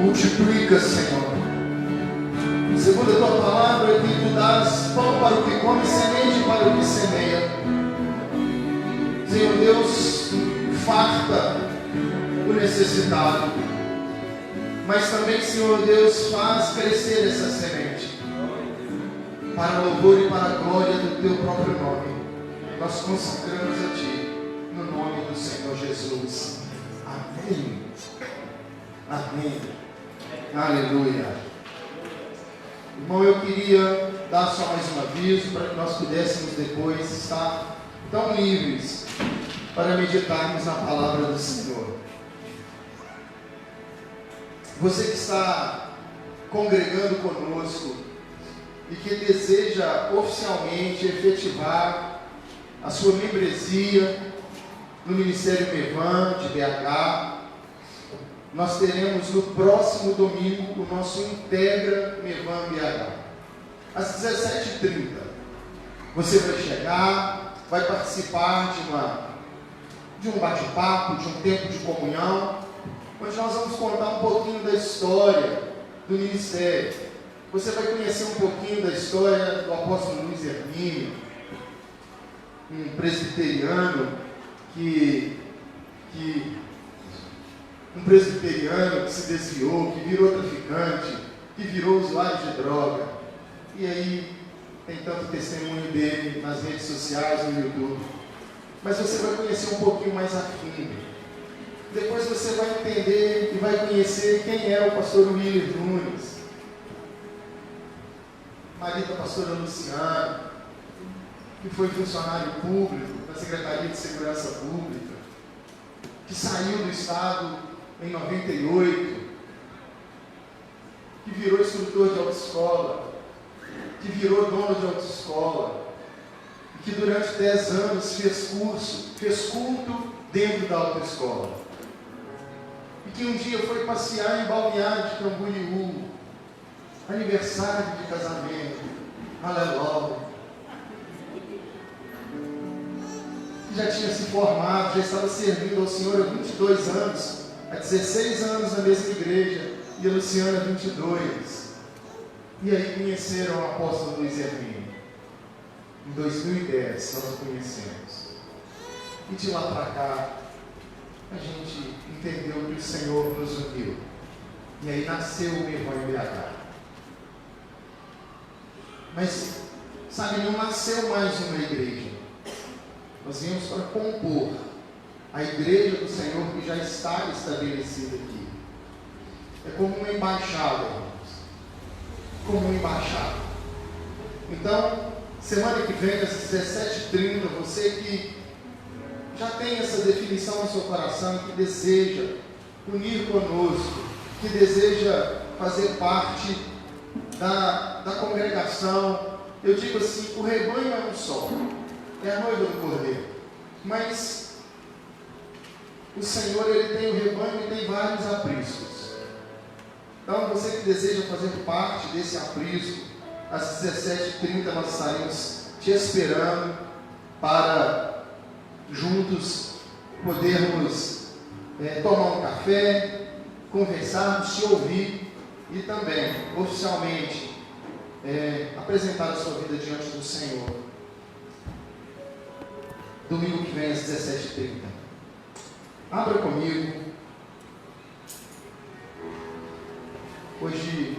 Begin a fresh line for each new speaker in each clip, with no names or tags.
Multiplica, Senhor. Segundo a tua palavra, que tu dás pão para o que come, semente para o que semeia. Senhor Deus, farta o necessitado, mas também, Senhor Deus, faz crescer essa semente para o louvor e para a glória do teu próprio nome. Nós consagramos a ti, no nome do Senhor Jesus. Amém. Amém. Aleluia. Irmão, eu queria dar só mais um aviso para que nós pudéssemos depois estar tão livres para meditarmos na palavra do Senhor. Você que está congregando conosco e que deseja oficialmente efetivar a sua membresia no Ministério Mevan de BH, nós teremos no próximo domingo o nosso Integra Mevan BH, às 17h30. Você vai chegar, vai participar de um bate-papo, de um tempo de comunhão, onde nós vamos contar um pouquinho da história do ministério. Você vai conhecer um pouquinho da história do apóstolo Luiz Hermínio, um presbiteriano que se desviou, que virou traficante, que virou usuário de droga. E aí tem tanto testemunho dele nas redes sociais, no YouTube. Mas você vai conhecer um pouquinho mais a fundo. Depois você vai entender e vai conhecer quem é o pastor Willer Nunes, marido da pastora Luciana, que foi funcionário público da Secretaria de Segurança Pública, que saiu do Estado em 98, que virou instrutor de autoescola, que virou dono de autoescola, e que durante 10 anos fez culto dentro da autoescola, e que um dia foi passear em Balneário de Camboriú, aniversário de casamento, aleluia, já tinha se formado, já estava servindo ao Senhor há 22 anos, há 16 anos na mesma igreja, e a Luciana 22. E aí conheceram o apóstolo Luiz Hermínio. Em 2010 nós o conhecemos. E de lá para cá, a gente entendeu que o Senhor nos uniu. E aí nasceu o Mevan BH. Mas, sabe, não nasceu mais uma igreja. Nós viemos para compor a igreja do Senhor que já está estabelecida aqui. É como uma embaixada, irmãos. Como uma embaixada. Então, semana que vem, às 17h30, você que já tem essa definição no seu coração, que deseja unir conosco, que deseja fazer parte da congregação, eu digo assim, o rebanho é um só, é a noiva do Cordeiro, mas o Senhor, Ele tem o rebanho e tem vários apriscos. Então, você que deseja fazer parte desse aprisco, às 17h30 nós estaremos te esperando para juntos podermos tomar um café, conversarmos, te ouvir e também, oficialmente, apresentar a sua vida diante do Senhor. Domingo que vem às 17h30. Abra comigo. Hoje,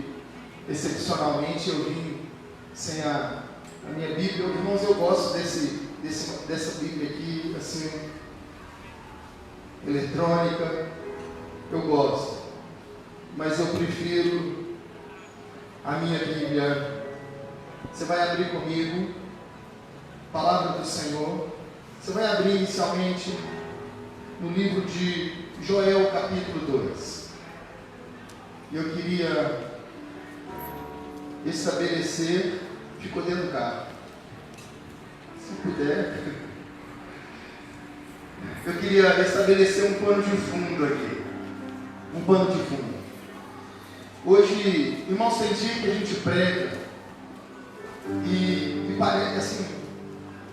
excepcionalmente, eu vim sem a minha Bíblia. Irmãos, eu gosto dessa Bíblia aqui, assim, eletrônica. Eu gosto. Mas eu prefiro a minha Bíblia. Você vai abrir comigo, Palavra do Senhor. Você vai abrir inicialmente no livro de Joel, capítulo 2. Eu queria estabelecer, ficou dentro do carro, se puder, eu queria estabelecer um pano de fundo aqui, um pano de fundo. Hoje, irmãos, tem dia que a gente prega e parece assim,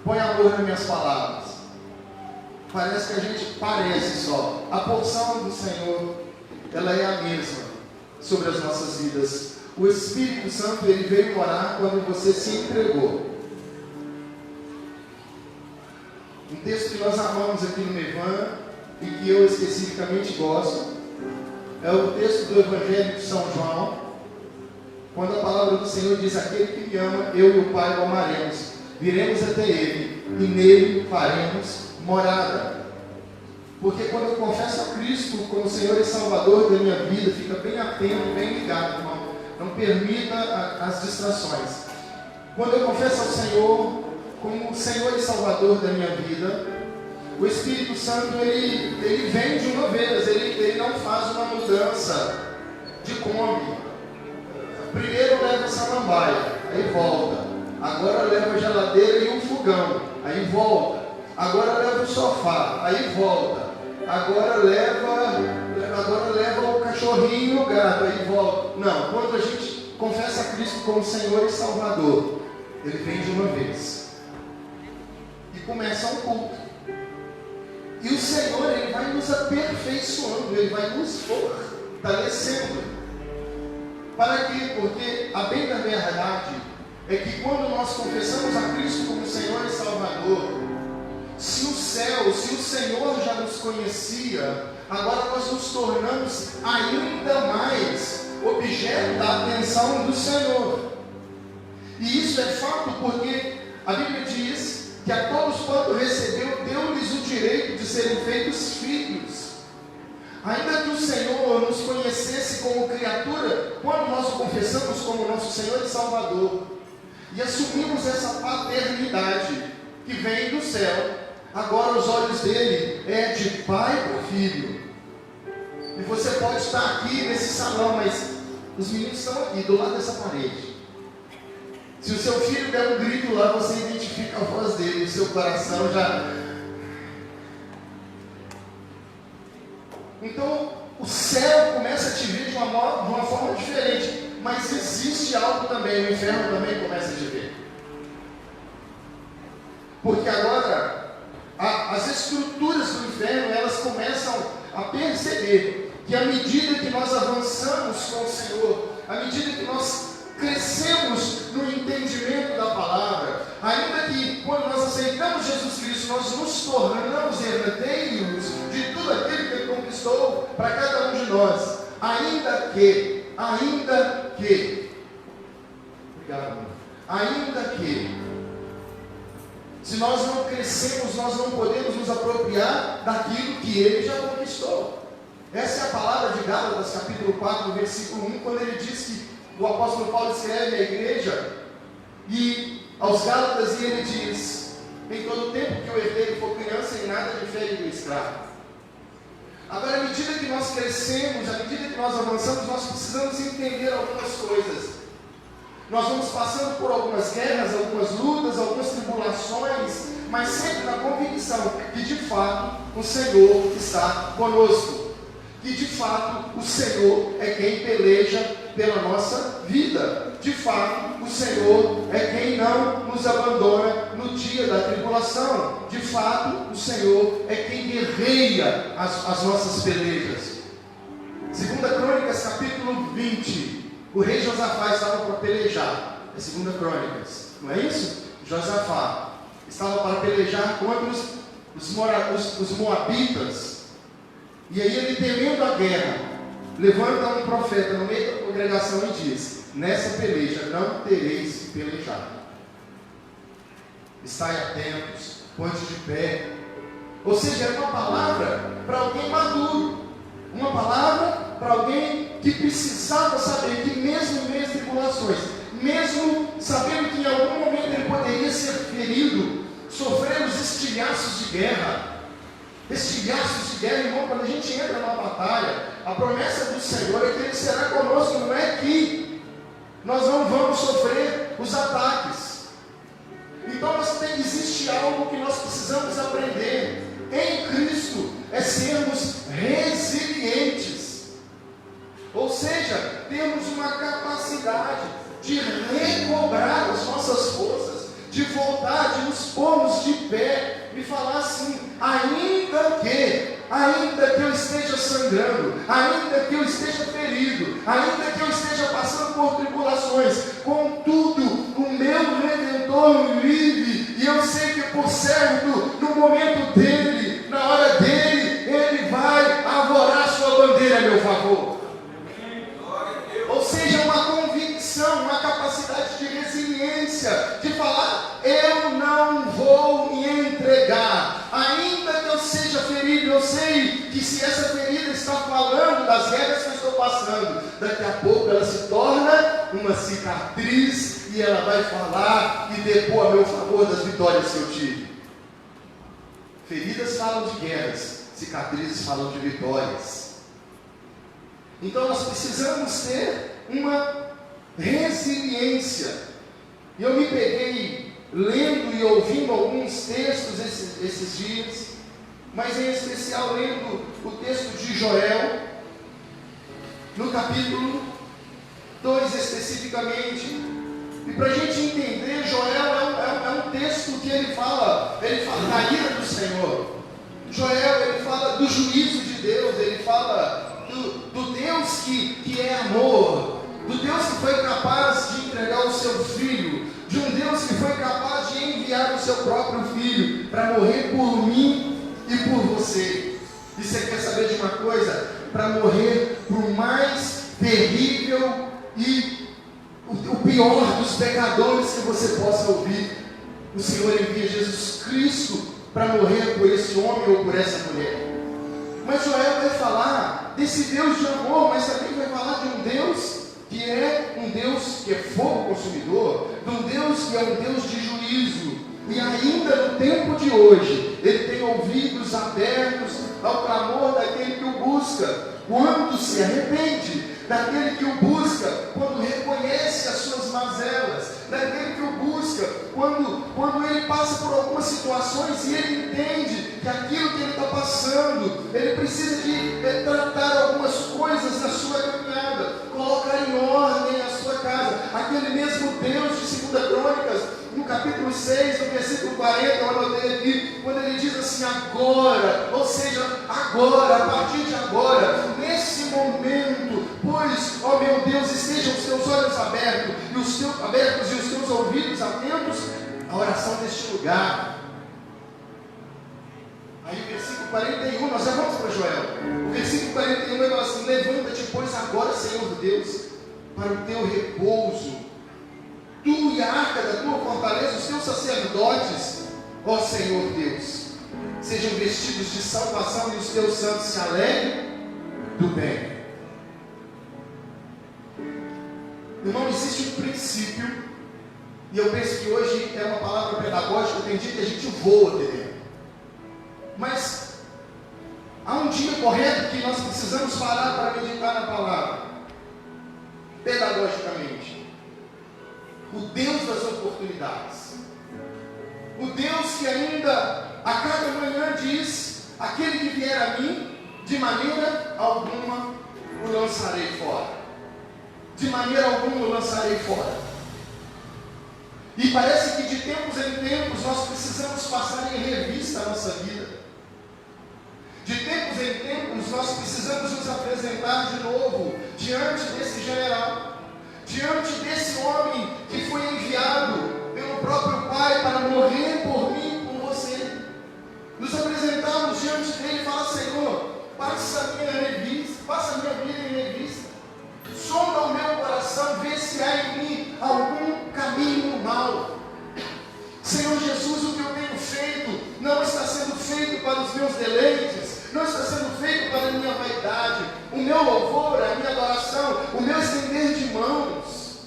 põe amor nas minhas palavras, parece que a gente parece só, a porção do Senhor, ela é a mesma, sobre as nossas vidas. O Espírito Santo, ele veio morar quando você se entregou. Um texto que nós amamos aqui no Mevan e que eu especificamente gosto é o texto do Evangelho de São João, quando a palavra do Senhor diz: aquele que me ama, eu e o Pai o amaremos, viremos até Ele e nele faremos morada. Porque quando eu confesso a Cristo como Senhor e Salvador da minha vida, fica bem atento, bem ligado, irmão. Não permita as distrações. Quando eu confesso ao Senhor como Senhor e Salvador da minha vida, o Espírito Santo, ele vem de uma vez, ele não faz uma mudança de Kombi. Primeiro leva a samambaia, aí volta. Agora leva a geladeira e um fogão, aí volta. Agora leva o sofá, aí volta. Agora leva o cachorrinho e o gato, aí volta. Não, quando a gente confessa a Cristo como Senhor e Salvador, ele vem de uma vez. E começa um culto. E o Senhor, ele vai nos aperfeiçoando, ele vai nos fortalecendo. Para quê? Porque a bem da verdade é que quando nós confessamos a Cristo como Senhor e Salvador, se o Senhor já nos conhecia, agora nós nos tornamos ainda mais objeto da atenção do Senhor. E isso é fato porque a Bíblia diz que a todos quanto recebeu, deu-lhes o direito de serem feitos filhos. Ainda que o Senhor nos conhecesse como criatura, quando nós o confessamos como nosso Senhor e Salvador, e assumimos essa paternidade que vem do céu, agora os olhos dele é de pai para filho. E você pode estar aqui nesse salão, mas os meninos estão aqui, do lado dessa parede. Se o seu filho der um grito lá, você identifica a voz dele, o seu coração já... Então, o céu começa a te ver de uma forma diferente. Mas existe algo também, o inferno também começa a te ver. Porque agora, as estruturas do inferno, elas começam a perceber que à medida que nós avançamos com o Senhor, à medida que nós crescemos no entendimento da palavra, ainda que quando nós aceitamos Jesus Cristo, nós nos tornamos herdeiros de tudo aquilo que Ele conquistou para cada um de nós, ainda que, se nós não crescemos, nós não podemos nos apropriar daquilo que Ele já conquistou. Essa é a palavra de Gálatas, capítulo 4, versículo 1, quando ele diz que o apóstolo Paulo escreve à igreja e aos Gálatas, e ele diz: em todo tempo que o herdeiro for criança, em nada difere do escravo. Agora, à medida que nós crescemos, à medida que nós avançamos, nós precisamos entender algumas coisas. Nós vamos passando por algumas guerras, algumas lutas, algumas tribulações, mas sempre na convicção que de fato o Senhor está conosco. Que de fato o Senhor é quem peleja pela nossa vida. De fato, o Senhor é quem não nos abandona no dia da tribulação. De fato, o Senhor é quem guerreia as nossas pelejas. 2 Crônicas, capítulo 20. O rei Josafá estava para pelejar. É 2 Crônicas, não é isso? Josafá estava para pelejar contra os moabitas. E aí ele, temendo a guerra, levanta um profeta no meio da congregação e diz: nessa peleja não tereis que pelejar. Estai atentos, ponte de pé. Ou seja, é uma palavra para alguém maduro, uma palavra para alguém que precisava saber que mesmo em meio às tribulações, mesmo sabendo que em algum momento ele poderia ser ferido, sofrer os estilhaços de guerra. Estilhaços de guerra, irmão, quando a gente entra numa batalha, a promessa do Senhor é que Ele será conosco, não é que nós não vamos sofrer os ataques. Então existe algo que nós precisamos aprender em Cristo, é sermos resilientes. Ou seja, temos uma capacidade de recobrar as nossas forças, de voltar, de nos pormos de pé, e falar assim: ainda que ainda que eu esteja sangrando, ainda que eu esteja ferido, ainda que eu esteja passando por tribulações, contudo, o meu Redentor vive, e eu sei que por certo, no momento dele, na hora dele, ele vai arvorar sua bandeira a meu favor. Ou seja, uma convicção, uma capacidade de resiliência, de falar, eu não vou me entregar, ainda que eu seja ferido, eu sei que se essa ferida está falando das guerras que eu estou passando, daqui a pouco ela se torna uma cicatriz, e ela vai falar e depor a meu favor das vitórias que eu tive. Feridas falam de guerras, cicatrizes falam de vitórias. Então nós precisamos ter uma resiliência. E eu me peguei lendo e ouvindo alguns textos esses dias, mas em especial lendo o texto de Joel, no capítulo 2 especificamente. E para a gente entender, Joel é um texto que ele fala da ira do Senhor. Joel, ele fala do juízo de Deus, ele fala do Deus que é amor, do Deus que foi capaz de entregar o seu filho, de um Deus que foi capaz de enviar o seu próprio filho para morrer por mim e por você. E você quer saber de uma coisa? Para morrer por mais terrível e o pior dos pecadores que você possa ouvir, o Senhor envia Jesus Cristo para morrer por esse homem ou por essa mulher. Mas Joel vai falar desse Deus de amor, mas também vai falar de um Deus que é um Deus que é fogo consumidor, de um Deus que é um Deus de juízo. E ainda no tempo de hoje, ele tem ouvidos abertos ao clamor daquele que o busca, quando se arrepende, daquele que o busca, quando reconhece as suas mazelas, daquele que o busca, quando ele passa por algumas situações e ele entende que aquilo que ele está passando, ele precisa de tratar algumas coisas na sua caminhada, colocar em ordem a sua casa. Aquele mesmo Deus de 2 Crônicas, no capítulo 6, no versículo 40, eu anotei aqui, quando ele diz assim, agora, ou seja, agora, a partir de agora, nesse momento, pois, ó meu Deus, estejam os teus olhos abertos e os teus ouvidos atentos à oração deste lugar. Aí o versículo 41, nós já vamos para Joel. O versículo 41 ele fala assim, levanta-te, pois agora, Senhor Deus, para o teu repouso, tu e a arca da tua fortaleza, os teus sacerdotes, ó Senhor Deus, sejam vestidos de salvação e os teus santos se alegrem do bem. Irmão, existe um princípio, e eu penso que hoje é uma palavra pedagógica, tem dia que a gente voa, entendeu? Mas há um dia correto que nós precisamos parar para meditar na palavra, pedagogicamente. O Deus das oportunidades, o Deus que ainda a cada manhã diz, aquele que vier a mim, de maneira alguma o lançarei fora. De maneira alguma o lançarei fora. E parece que de tempos em tempos nós precisamos passar em revista a nossa vida. De tempos em tempos nós precisamos nos apresentar de novo diante desse general, diante desse homem que foi enviado pelo próprio Pai para morrer por mim e por você. Nos apresentarmos diante dele e falar, Senhor, passa a minha vida em revista. Sonda o meu coração, vê se há em mim algum caminho mau. Senhor Jesus, o que eu tenho feito não está sendo feito para os meus deleites, não está sendo feito para a minha vaidade. O meu louvor, a minha adoração, o meu estender de mãos,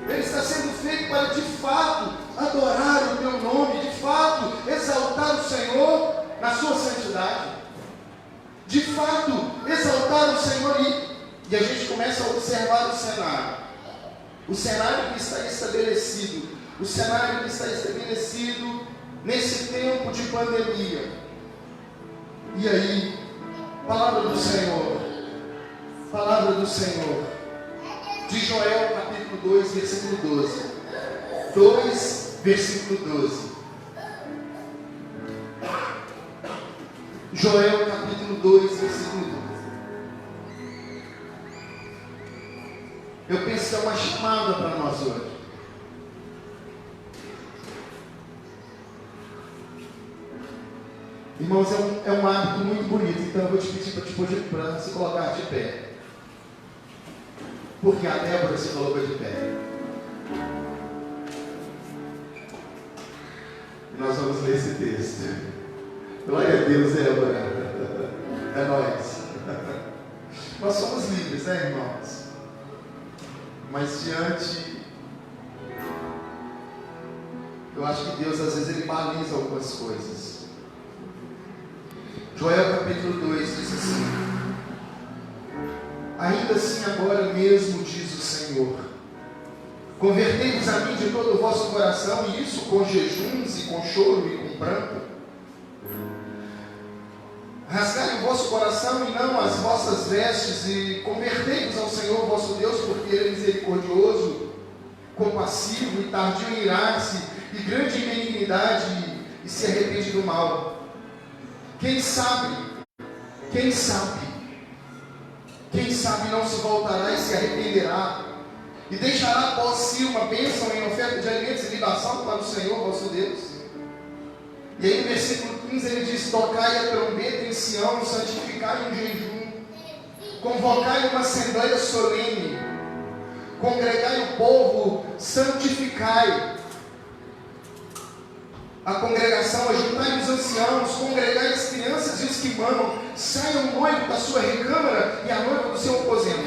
ele está sendo feito para de fato adorar o teu nome, de fato exaltar o Senhor na sua santidade, de fato exaltar o Senhor. E a gente começa a observar o cenário que está estabelecido, nesse tempo de pandemia. E aí, palavra do Senhor, de Joel capítulo 2, versículo 12. 2, versículo 12. Joel capítulo 2, versículo 2. Eu penso que é uma chamada para nós hoje. Irmãos, é um hábito muito bonito, então eu vou te pedir para se colocar de pé. Porque a Débora se colocou de pé. E nós vamos ler esse texto. Glória a Deus, Débora. É nós. Nós somos livres, né, irmãos? Mas diante, eu acho que Deus às vezes ele baliza algumas coisas. Joel capítulo 2 diz assim: ainda assim agora mesmo, diz o Senhor, convertei-vos a mim de todo o vosso coração, e isso com jejuns e com choro e com pranto. Rasgai o vosso coração e não as vossas vestes, e convertei-vos ao Senhor vosso Deus, porque Ele é misericordioso, compassivo e tardio em irar-se, e grande em benignidade, e se arrepende do mal. Quem sabe não se voltará e se arrependerá, e deixará após si uma bênção em oferta de alimentos e libação para o Senhor vosso Deus. E aí no versículo 15 ele diz: tocai a trombeta em Sião, santificai um jejum, convocai uma assembleia solene, congregai o povo, santificai a congregação, ajuntai os anciãos, congregai as crianças e os que mamam, saia o noivo da sua recâmara e a noiva do seu aposento.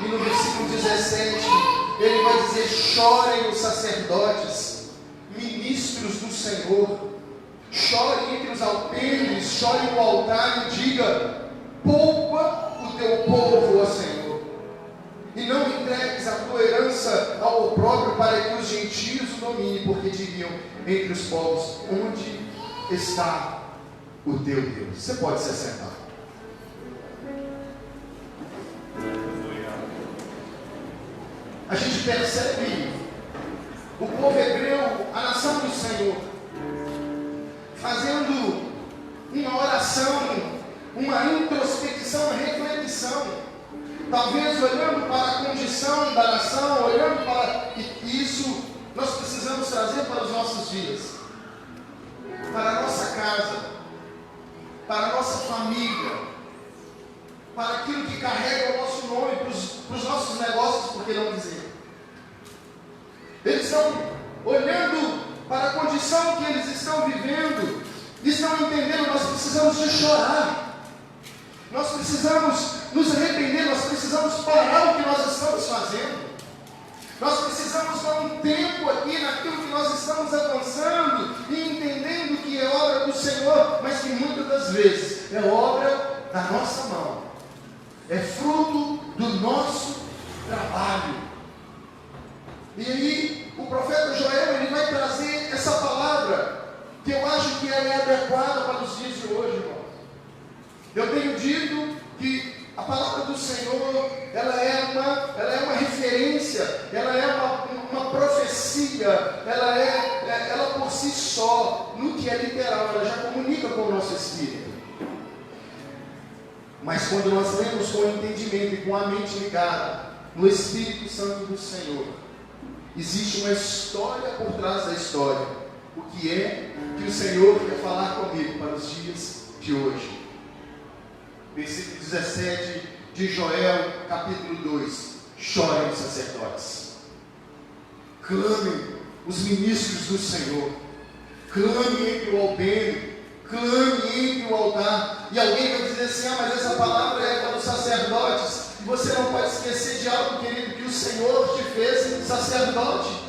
E no versículo 17 ele vai dizer: chorem os sacerdotes, ministros do Senhor, chorem entre os alpendres, chorem no altar e diga: poupa o teu povo, ó Senhor, e não entregues a tua herança ao opróbrio, para que os gentios o dominem, porque diriam entre os povos: onde está o teu Deus? Você pode se assentar. A gente percebe o povo hebreu, a nação do Senhor, fazendo uma oração, uma introspecção, uma reflexão, talvez olhando para a condição da nação, olhando para isso, nós precisamos trazer para os nossos dias, para a nossa casa, para a nossa família, para aquilo que carrega o nosso nome, para os nossos negócios, por que não dizer? Eles estão olhando para a condição que eles estão vivendo, estão entendendo: nós precisamos de chorar, nós precisamos nos arrepender, nós precisamos parar o que nós estamos fazendo, nós precisamos dar um tempo aqui naquilo que nós estamos avançando e entendendo que é obra do Senhor, mas que muitas das vezes é obra da nossa mão, é fruto do nosso trabalho. E aí o profeta Joel ele vai trazer essa palavra, que eu acho que ela é adequada para os dias de hoje, irmão. Eu tenho dito que a palavra do Senhor, ela é uma referência, ela é uma profecia, ela por si só, no que é literal, ela já comunica com o nosso espírito. Mas quando nós lemos com o entendimento e com a mente ligada no Espírito Santo do Senhor, existe uma história por trás da história. O que é que o Senhor quer falar comigo para os dias de hoje? Versículo 17 de Joel, capítulo 2. Chorem os sacerdotes, clamem os ministros do Senhor, clame entre o alpendre, clame entre o altar. E alguém vai dizer assim: mas essa palavra é para os sacerdotes. E você não pode esquecer de algo, querido, que o Senhor te fez sacerdote.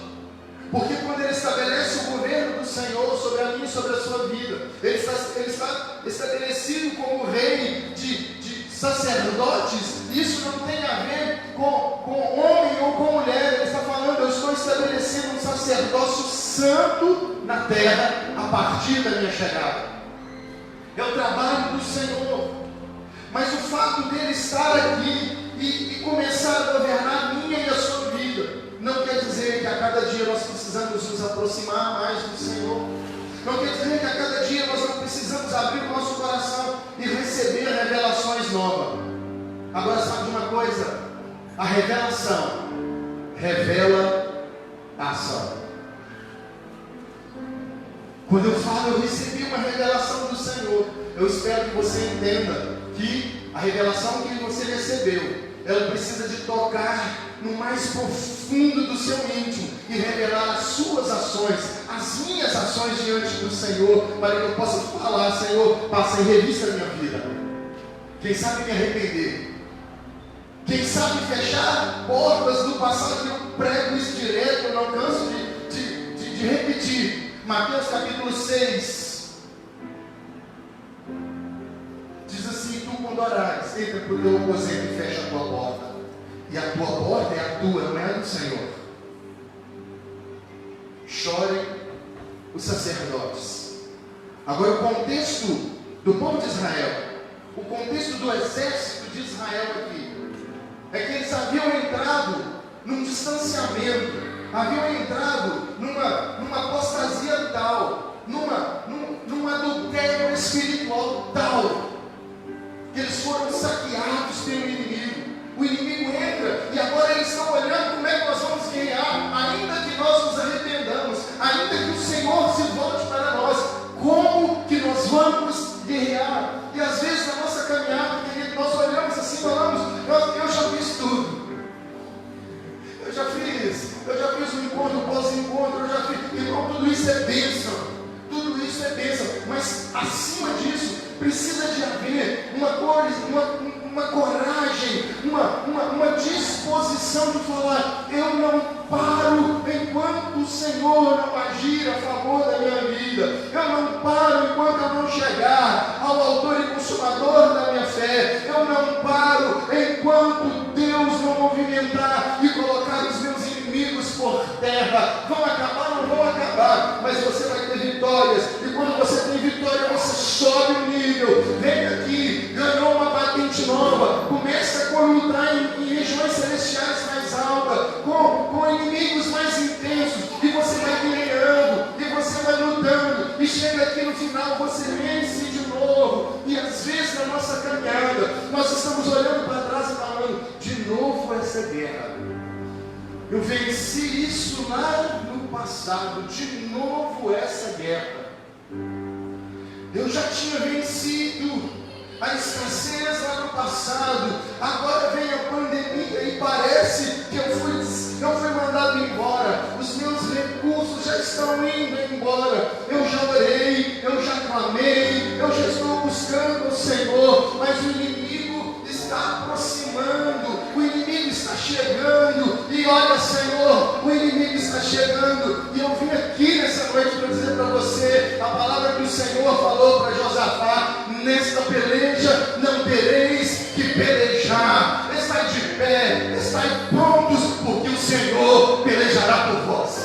Porque quando Ele estabelece o governo do Senhor sobre a minha e sobre a sua vida, Ele está estabelecido como rei de sacerdotes. Isso não tem a ver com homem ou com mulher. Ele está falando: eu estou estabelecendo um sacerdócio santo na terra a partir da minha chegada. É o trabalho do Senhor. Mas o fato dele estar aqui e começar a governar a minha e a sua vida, não quer dizer que a cada dia nós precisamos nos aproximar mais do Senhor. Não quer dizer que a cada dia nós não precisamos abrir o nosso coração e receber revelações novas. Agora, sabe de uma coisa? A revelação revela a ação. Quando eu falo, eu recebi uma revelação do Senhor, eu espero que você entenda que a revelação que você recebeu, ela precisa de tocar no mais profundo do seu íntimo e revelar as suas ações, as minhas ações diante do Senhor, para que eu possa falar: Senhor, passa em revista a minha vida. Quem sabe me arrepender, quem sabe fechar portas do passado, que eu prego isso direto, eu não canso de repetir. Mateus capítulo 6 diz assim: tu quando orares, entra para o teu aposento e fecha a tua porta. E a tua porta é a tua, não é a do Senhor. Chorem os sacerdotes. Agora, o contexto do povo de Israel, o contexto do exército de Israel aqui, é que eles haviam entrado num distanciamento, haviam entrado numa apostasia tal, num adultério espiritual tal, que eles foram saqueados pelo inimigo. O inimigo entra e agora eles estão olhando como é que nós vamos guerrear, ainda que nós nos arrependamos, ainda que o Senhor se volte para nós, como que nós vamos guerrear? E às vezes na nossa caminhada, querido, nós olhamos assim e falamos: eu já fiz tudo, eu já fiz um encontro, pós-encontro, eu já fiz, irmão, tudo isso é bênção, tudo isso é bênção, mas acima disso precisa de haver uma coragem, uma disposição de falar: eu não paro enquanto o Senhor não agir a favor da minha vida, eu não paro enquanto eu não chegar ao autor e consumador da minha fé, eu não paro enquanto Deus não movimentar e colocar os meus inimigos por terra. Vão acabar, não vão acabar, mas você vai ter vitórias, e quando você tem vitória, você sobe o nível. Vem aqui, ganhou uma patente nova, começa a lutar em regiões celestiais mais altas, com inimigos mais intensos, e você vai guerreando, e você vai lutando, e chega aqui no final, você vence de novo. E às vezes na nossa caminhada, nós estamos olhando para trás e falando: de novo essa guerra, eu venci isso lá no passado, de novo essa guerra. Eu já tinha vencido a escassez lá no passado, agora vem a pandemia e parece que eu fui mandado embora, os meus recursos já estão indo embora. Eu já orei, eu já clamei, eu já estou buscando o Senhor, mas o inimigo está aproximando, o inimigo está chegando, e olha, Senhor, o inimigo está chegando, e eu vim aqui nessa noite para dizer para você a palavra que o Senhor falou para Josafá: nesta peleja não tereis que pelejar, estai de pé, estai prontos, porque o Senhor pelejará por vós.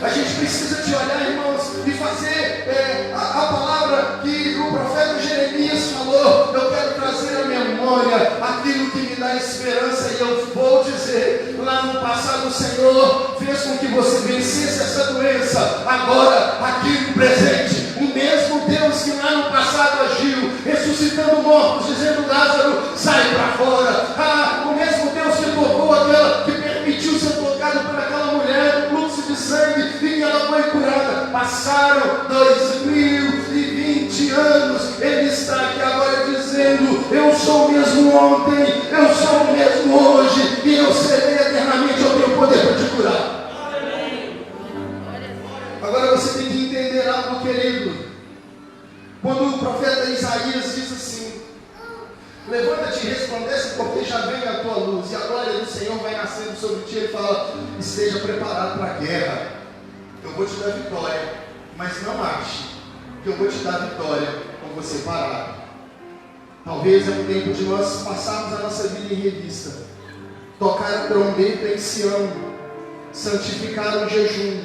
A gente precisa de olhar, irmãos, e fazer a palavra que o profeta Jeremias falou. Eu quero trazer à memória aquilo que me dá esperança, e eu vou dizer: lá no passado o Senhor fez com que você vencesse essa doença. Agora, aqui no presente, o mesmo Deus que lá no passado agiu, ressuscitando mortos, dizendo: Lázaro, sai para fora. O mesmo Deus que tocou aquela, que permitiu ser tocado por aquela mulher, fluxo de sangue, e que ela foi curada. Passaram 2020 anos, Ele está aqui agora dizendo: eu sou o mesmo ontem, eu sou o mesmo hoje, e eu serei eternamente. Eu tenho poder para te curar. Agora você tem que entender algo, querido. Quando o profeta Isaías diz assim: levanta-te e resplandece, porque já vem a tua luz, e a glória do Senhor vai nascendo sobre ti. Ele fala: esteja preparado para a guerra. Eu vou te dar vitória, mas não ache que eu vou te dar vitória com você parado. Talvez é um tempo de nós passarmos a nossa vida em revista, tocar a trombeta em Sião, santificar um jejum,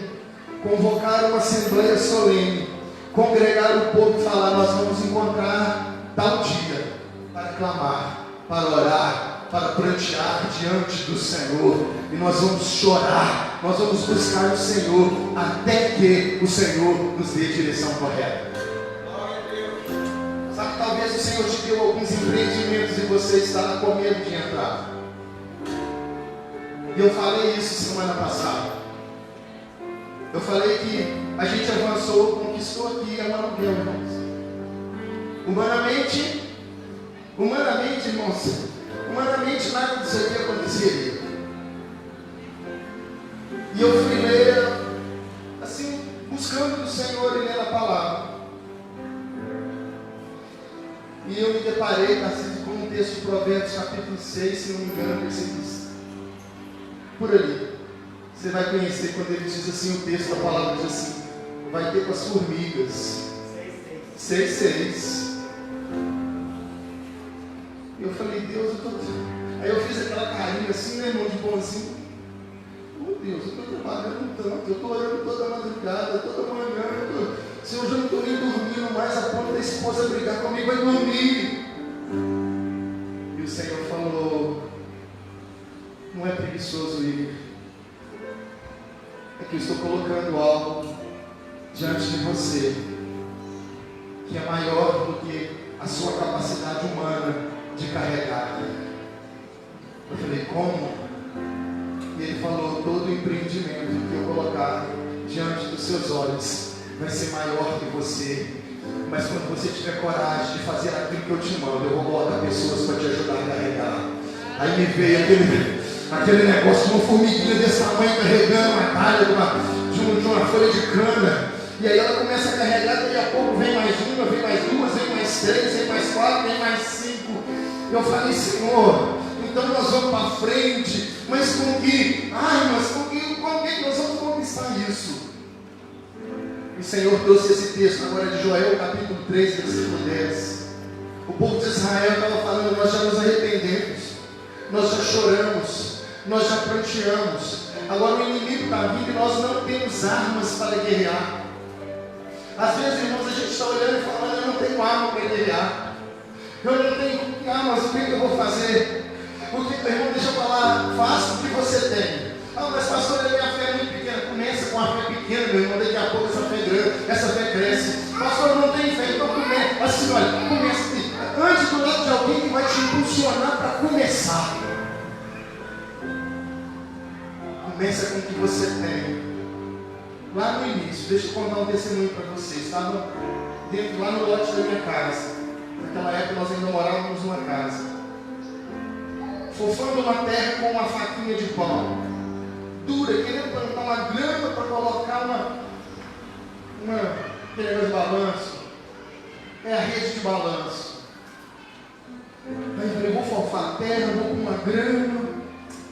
convocar uma assembleia solene, congregar o povo e falar: nós vamos encontrar tal dia para clamar, para orar, para prantear diante do Senhor, e nós vamos chorar, nós vamos buscar o Senhor até que o Senhor nos dê a direção correta. Senhor te deu alguns empreendimentos e você está com medo de entrar. E eu falei isso semana passada. Eu falei que a gente avançou, conquistou aqui a aluguel, irmãos. Humanamente, irmãos, humanamente nada disso aqui aconteceria. E eu fui ler, assim, buscando o Senhor e lendo a palavra. E eu me deparei, com um texto de Provérbios capítulo 6, se não me engano, versículos por ali. Você vai conhecer quando ele diz assim, o texto da palavra diz assim, vai ter com as formigas. 6,6. E eu falei, Deus, eu tô... Aí eu fiz aquela carinha assim, né, irmão, de bonzinho. Oh Deus, eu estou trabalhando tanto, eu estou orando toda madrugada, toda manhã, Senhor, eu já não estou nem dormindo mais, a ponto da esposa brigar comigo, vai dormir. E o Senhor falou, não é preguiçoso, Igor. É que eu estou colocando algo diante de você, que é maior do que a sua capacidade humana de carregar. Eu falei, como? E ele falou, todo empreendimento que eu colocar diante dos seus olhos vai ser maior que você. Mas quando você tiver coragem de fazer aquilo que eu te mando, eu vou colocar pessoas para te ajudar a carregar. Aí me veio aquele negócio de uma formiguinha desse tamanho carregando uma talha de uma folha de cana. E aí ela começa a carregar, daqui a pouco vem mais uma, vem mais duas, vem mais três, vem mais quatro, vem mais 5. Eu falei, Senhor, então nós vamos para frente, mas com que? Mas com que nós vamos conquistar isso? O Senhor trouxe esse texto agora de Joel, capítulo 3, versículo 10. O povo de Israel estava falando, nós já nos arrependemos, nós já choramos, nós já pranteamos. Agora o inimigo está vindo e nós não temos armas para guerrear. Às vezes, irmãos, a gente está olhando e falando, eu não tenho arma para guerrear. Eu não tenho armas, o que eu vou fazer? Irmão, deixa eu falar, faça o que você tem. Mas pastor, a minha fé é muito pequena. Começa com a fé pequena, meu irmão, daqui a pouco essa fé cresce. Pastor, eu não tenho fé, então começa. Assim, olha, comece. Antes do lado de alguém que vai te impulsionar para começar. Começa com o que você tem. Lá no início, deixa eu contar um testemunho para vocês. Estava lá no lote da minha casa. Naquela época nós ainda morávamos numa casa. Fofando uma terra com uma faquinha de pau. Dura, querendo plantar uma grama para colocar aquele negócio de balanço. É a rede de balanço. Aí eu falei, vou fofar a terra, vou com uma grama,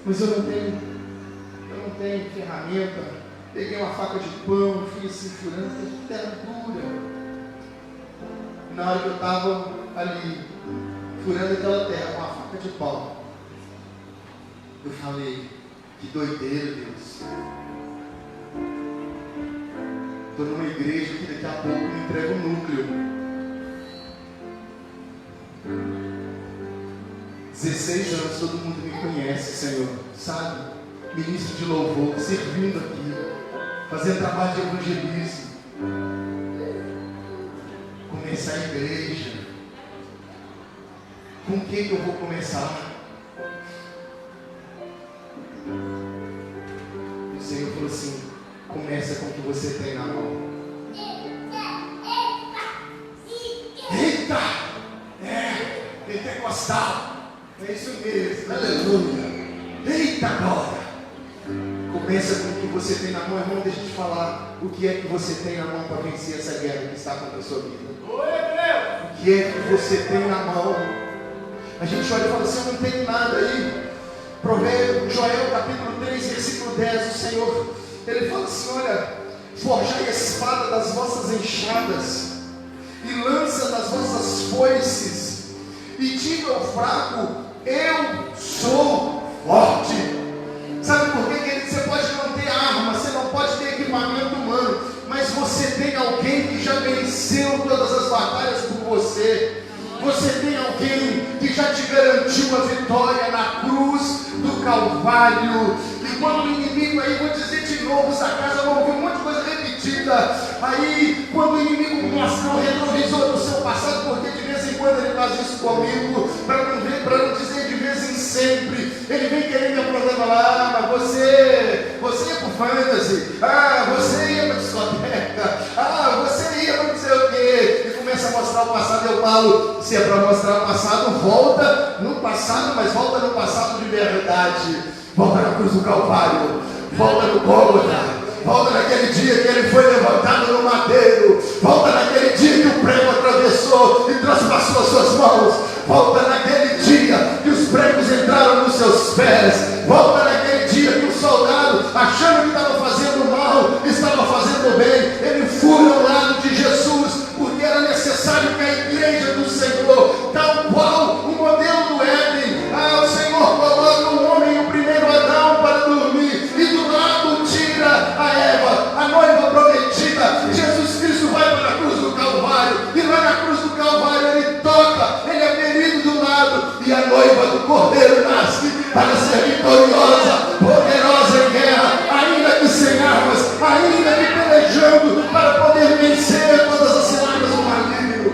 mas eu não tenho ferramenta. Peguei uma faca de pão, fui assim furando, terra dura. E na hora que eu estava ali, furando aquela terra com a faca de pau, eu falei, que doideira, Deus. Estou numa igreja que daqui a pouco me entrega o núcleo. 16 anos, todo mundo me conhece, Senhor, sabe? Ministro de louvor, servindo aqui, fazendo trabalho de evangelismo. Começar a igreja. Com quem que eu vou começar? O Senhor falou assim, começa com o que você tem na mão. Eita! Pentecostal! É isso mesmo, aleluia! Eita glória! Começa com o que você tem na mão, irmão. Deixa eu te falar o que é que você tem na mão para vencer essa guerra que está contra a sua vida. O que é que você tem na mão? A gente olha e fala assim, eu não tenho nada aí. Provérbios, Joel capítulo 3, versículo 10, o Senhor, ele fala assim, olha, forjai a espada das vossas enxadas e lança das vossas foices e diga ao fraco, eu sou forte. Sabe por quê, querido? Você pode não ter arma, você não pode ter equipamento humano, mas você tem alguém que já venceu todas as batalhas por você. Você tem alguém que já te garantiu a vitória na cruz do Calvário. E quando o inimigo aí, vou dizer de novo, essa casa vai ouvir um monte de coisa repetida. vida. Aí, quando o inimigo mostra o retrovisor do seu passado, porque de vez em quando ele faz isso comigo, para não dizer de vez em sempre, ele vem querer me apontar lá, mas você ia pro fantasy, você ia pra discoteca, você ia pra não sei o quê, e começa a mostrar o passado. Eu falo, se é para mostrar o passado, volta no passado, mas volta no passado de verdade, volta na cruz do Calvário, volta no Gólgota, volta naquele dia que ele foi levantado no madeiro, volta naquele dia que o prego atravessou e transpassou as suas mãos, volta naquele dia que os pregos entraram nos seus pés, volta naquele dia que o soldado, achando que estava fazendo mal, estava fazendo bem, ele foi ao lado de Jesus, porque era necessário que a igreja do Senhor, tal qual o modelo do Éden, o Senhor coloca o homem, o primeiro Adão, para dormir, e do lado tira a Eva, a noiva prometida. Jesus Cristo vai para a cruz do Calvário, e lá na cruz do Calvário ele toca, ele é ferido do lado, e a noiva do Cordeiro nasce para ser vitoriosa, poderosa em guerra, ainda que sem armas, ainda que pelejando, para poder vencer todas as ciladas do maligno.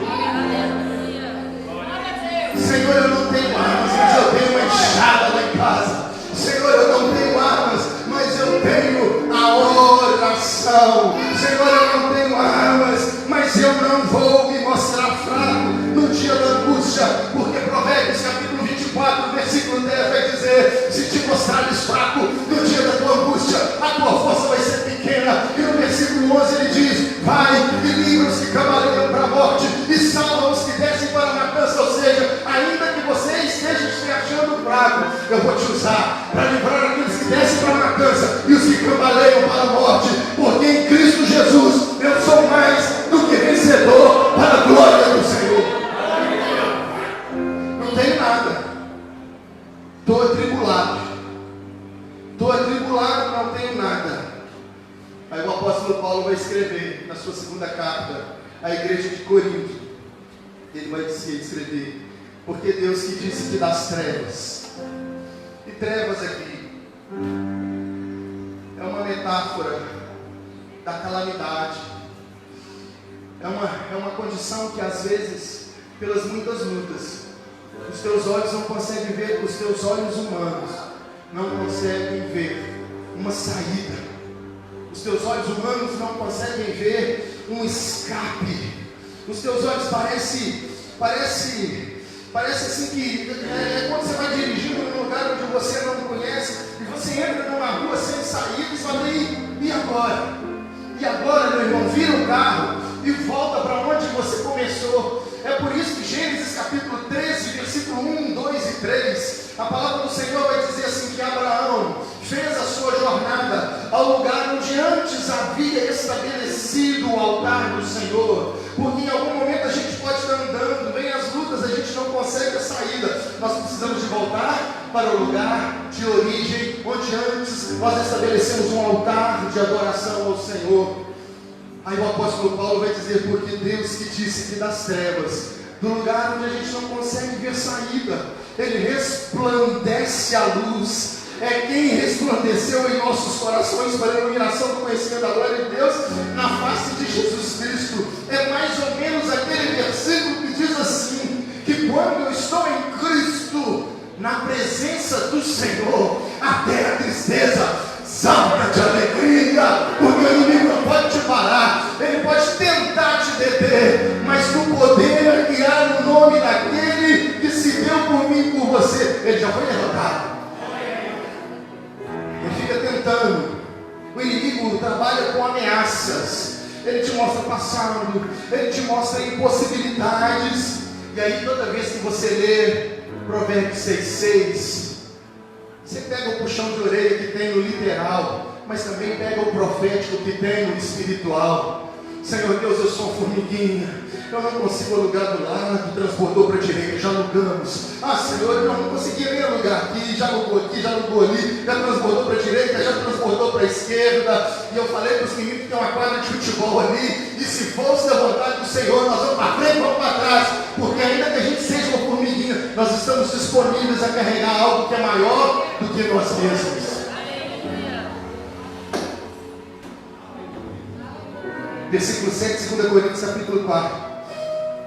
Senhor, eu não tenho armas, mas eu tenho uma enxada lá em casa. Senhor, eu não tenho armas, mas eu tenho a oração. Senhor, eu não tenho armas, mas eu não vou me mostrar fraco no dia da angústia, porque Provérbios capítulo 24, versículo 10 vai dizer: se te mostrares fraco no dia da tua angústia, a tua força vai ser pequena. E no versículo 11 ele diz: vai e livra os que cavalheiram para a morte e salva os que descem para a matança. Ou seja, ainda que você esteja se achando fraco, eu vou te usar para livrar aqueles que descem para a matança e os que cambaleiam para a morte, porque em Cristo Jesus eu sou mais do que vencedor para a glória do Senhor. Não tenho nada, estou atribulado, não tenho nada. Aí o apóstolo Paulo vai escrever na sua segunda carta à igreja de Corinto, ele vai escrever: porque Deus que disse que das trevas, e trevas aqui é uma metáfora da calamidade, é uma condição que às vezes, pelas muitas lutas, os teus olhos não conseguem ver, os teus olhos humanos não conseguem ver uma saída, os teus olhos humanos não conseguem ver um escape, os teus olhos parece assim que quando você vai dirigindo num lugar onde você não conhece, e você entra numa rua sem saída e fala: e agora? E agora, meu irmão, vira o carro e volta para onde você começou. É por isso que Gênesis capítulo 13, versículo 1, 2 e 3, a palavra do Senhor vai dizer assim: que Abraão fez a sua jornada ao lugar onde antes havia estabelecido o altar do Senhor, porque em algum momento a gente pode estar andando, vem as lutas, a gente não consegue a saída, nós precisamos de voltar para o lugar de origem, onde antes nós estabelecemos um altar de adoração ao Senhor. Aí o apóstolo Paulo vai dizer: porque Deus que disse que das trevas, do lugar onde a gente não consegue ver saída, Ele resplandece a luz. É quem resplandeceu em nossos corações para a iluminação do conhecimento da glória de Deus na face de Jesus Cristo. É mais ou menos aquele versículo que diz assim: que quando eu estou em Cristo, na presença do Senhor, até a tristeza salta de alegria, porque o inimigo não pode te parar, ele pode tentar te deter, mas no poder que há no nome daquele que se deu por mim e por você, ele já foi derrotado. Ele fica tentando, o inimigo trabalha com ameaças, ele te mostra passado, ele te mostra impossibilidades, e aí toda vez que você lê Provérbios 6,6, você pega o puxão de orelha que tem no literal, mas também pega o profético que tem no espiritual. Senhor Deus, eu sou formiguinha, eu não consigo alugar do lado, transbordou para a direita, já alugamos. Senhor, eu não conseguia nem alugar aqui, já alugou ali, já transbordou para a direita, já transbordou para a esquerda. E eu falei para os meninos que tem uma quadra de futebol ali, e se fosse da vontade do Senhor, nós vamos para frente, vamos para trás, porque ainda que a gente seja uma formiguinha, nós estamos disponíveis a carregar algo que é maior do que nós mesmos. Versículo 7, 2 Coríntios capítulo 4.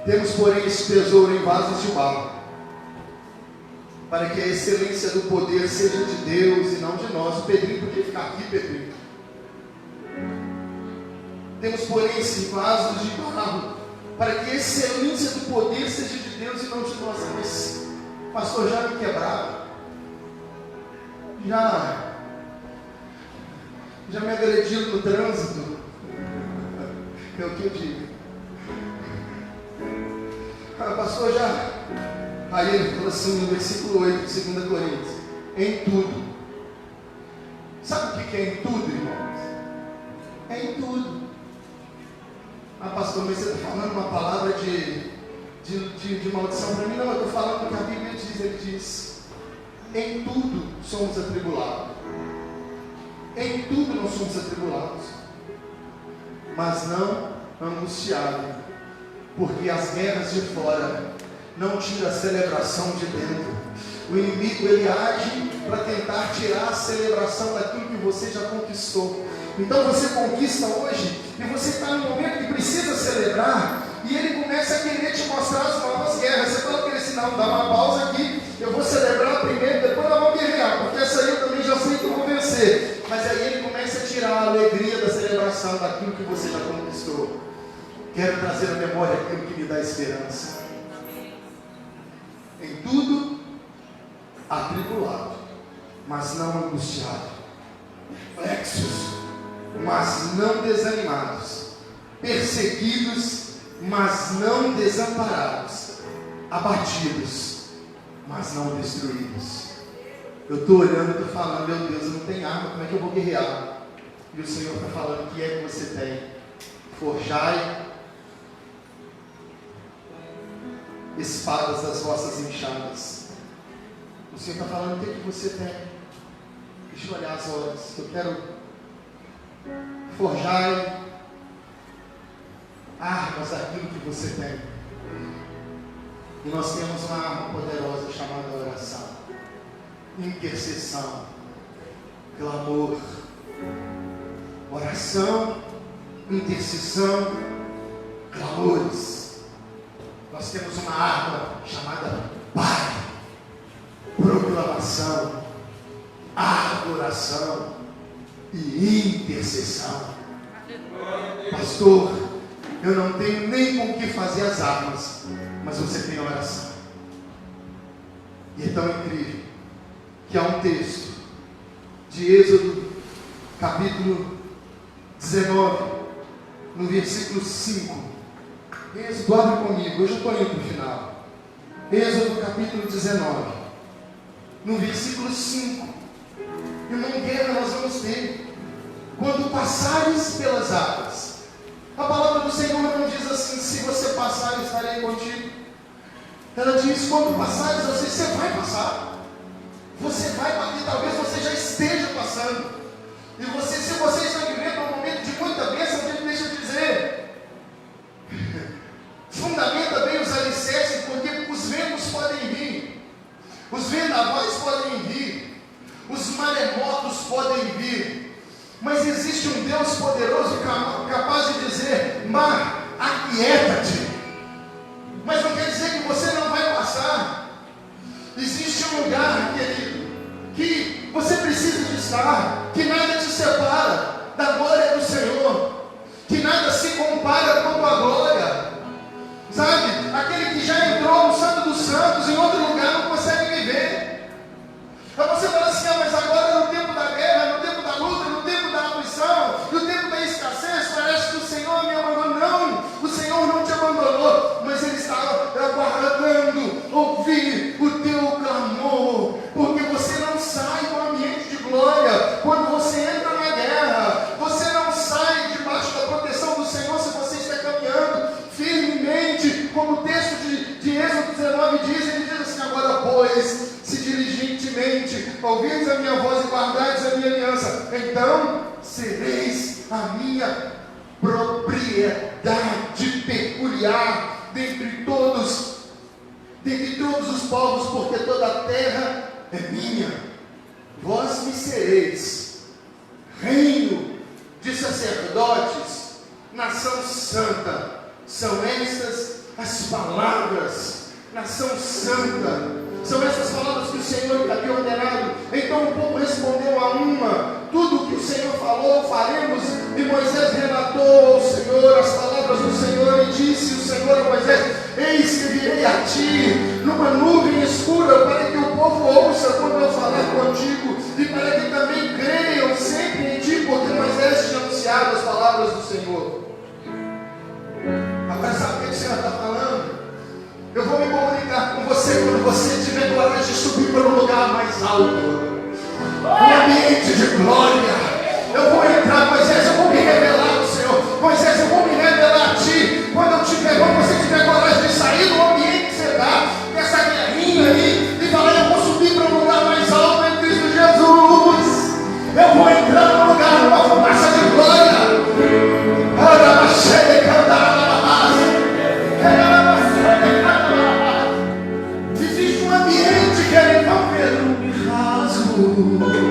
Temos, porém, esse tesouro em vasos de barro, para que a excelência do poder seja de Deus e não de nós. O Pedrinho podia ficar aqui, Pedrinho. Temos, porém, esse vaso de barro, para que a excelência do poder seja de Deus e não de nós. Mas, pastor, já me quebraram, já me agrediram no trânsito. É o que eu digo. Pastor, já. Aí ele falou assim no versículo 8 de 2 Coríntios: em tudo. Sabe o que é em tudo, irmãos? É em tudo. Pastor, mas você está falando uma palavra de maldição para mim? Não, eu estou falando o que a Bíblia diz. Ele diz: em tudo somos atribulados. Em tudo nós somos atribulados, mas não angustiados, porque as guerras de fora não tiram a celebração de dentro. O inimigo, ele age para tentar tirar a celebração daquilo que você já conquistou. Então você conquista hoje, e você está no momento que precisa celebrar, e ele começa a querer te mostrar as novas guerras. Você fala para ele assim: não, dá uma pausa aqui, eu vou celebrar primeiro, depois nós vamos guerrear, porque essa aí eu também já sei que eu vou vencer. Mas aí ele começa a tirar a alegria da celebração daquilo que você já conquistou. Quero trazer à memória aquilo que me dá esperança. Em tudo, atribulado, mas não angustiado. Flexos, mas não desanimados. Perseguidos, mas não desamparados. Abatidos, mas não destruídos. Eu estou olhando e estou falando: meu Deus, eu não tenho arma, como é que eu vou guerrear? E o Senhor está falando: o que é que você tem? Forjai espadas das vossas enxadas. O Senhor está falando: o que é que você tem? Deixa eu olhar as horas. Eu quero forjai armas daquilo que você tem. E nós temos uma arma poderosa chamada oração, intercessão, clamor. Oração, intercessão, clamores. Nós temos uma arma chamada Pai, proclamação, adoração e intercessão. Pastor, eu não tenho nem com o que fazer as armas, mas você tem oração. E é tão incrível que há um texto de Êxodo capítulo 19, no versículo 5. Êxodo, abre comigo, eu já estou indo para o final. Êxodo capítulo 19, no versículo 5. Irmão, guerra nós vamos ter quando passares pelas águas. A palavra do Senhor não diz assim: se você passar, eu estarei contigo. Ela diz: quando passares, você vai passar. Você vai, e talvez você já esteja passando. E você, se você está vivendo um momento de muita bênção, deixa eu dizer, fundamenta bem os alicerces, porque os ventos podem vir, os vendavais podem vir, os maremotos podem vir, mas existe um Deus poderoso capaz de dizer: mar, aquieta-te. Mas não quer dizer que você não vai passar. Existe um lugar, querido, que você precisa de estar, que nada te separa da glória do Senhor, que nada se compara com a tua glória, sabe? Aquele que já entrou no Santo dos Santos, em outro lugar não consegue viver. Aí você fala assim: mas agora no tempo da guerra, no tempo da luta, no tempo da aflição, no tempo da escassez, parece que o Senhor me abandonou. Não, o Senhor não te abandonou, mas Ele está aguardando ouvir o teu clamor, porque você não sai do ambiente de glória quando você entra na guerra. Você não sai debaixo da proteção do Senhor se você está caminhando firmemente, como o texto de Êxodo 19 diz. Ele diz assim: agora pois, se diligentemente ouvirdes a minha voz e guardardes a minha aliança, então sereis a minha propriedade peculiar dentre todos os povos, porque toda a terra é minha. Vós me sereis reino de sacerdotes, nação nação santa. São estas as palavras, nação santa. São essas palavras que o Senhor havia ordenado. Então o povo respondeu a uma: tudo o que o Senhor falou, faremos. E Moisés relatou ao Senhor as palavras do Senhor, e disse o Senhor a Moisés: eis que virei a ti numa nuvem escura, para que o povo ouça quando eu falar contigo, e para que também creiam sempre em ti, porque Moisés tinha anunciado as palavras do Senhor. Agora sabe o que o Senhor está falando? Eu vou me comunicar com você quando você tiver coragem de subir para um lugar mais alto, um ambiente de glória. Eu vou entrar, Moisés, eu vou me revelar ao Senhor. Moisés, eu vou me revelar a ti. Quando você tiver coragem de sair do ambiente que você está, dessa guerrinha aí, e falar: eu vou subir para um lugar mais alto em Cristo Jesus. Eu vou entrar num lugar, numa fumaça de glória. Existe um ambiente que ele não vê, não me rasgo.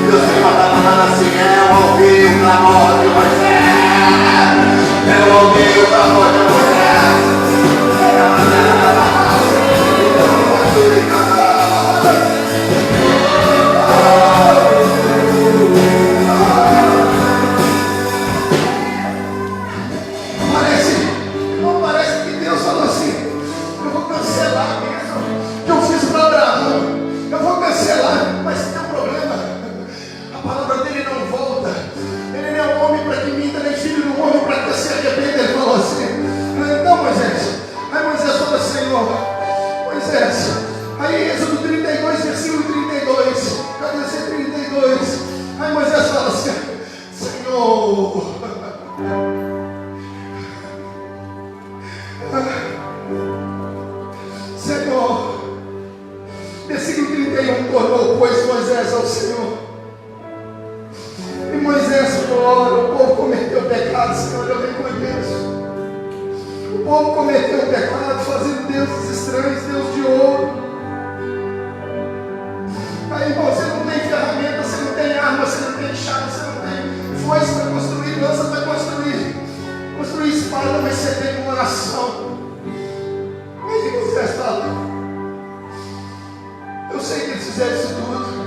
E o Senhor está falando assim: eu ouvi o clamor de Moisés.
Eu ouvi o clamor da mulher. Não parece que Deus falou assim: eu vou cancelar a bênção que eu fiz para Abraão. Eu vou cancelar, mas tem um problema. A palavra dele não volta. Ele não é um homem para que minta, nem filho do homem para que se arrependa. Ele falou assim: então, Moisés. Aí Moisés falou: Senhor, Moisés. Aí Êxodo 32, versículo 32. Cadê esse 32? Aí Moisés fala assim: Senhor, Senhor. Versículo 31, tornou, pois, Moisés ao Senhor. E Moisés falou: ora, o povo cometeu pecado, Senhor, eu reconheço. O povo cometeu pecado, fazendo deuses estranhos, Deus de ouro. Aí, irmão, você não tem ferramenta, você não tem arma, você não tem chave, você não tem foice para construir, lança para construir espada, mas você tem uma oração. Aí Moisés fala: eu sei que eles fizeram isso tudo.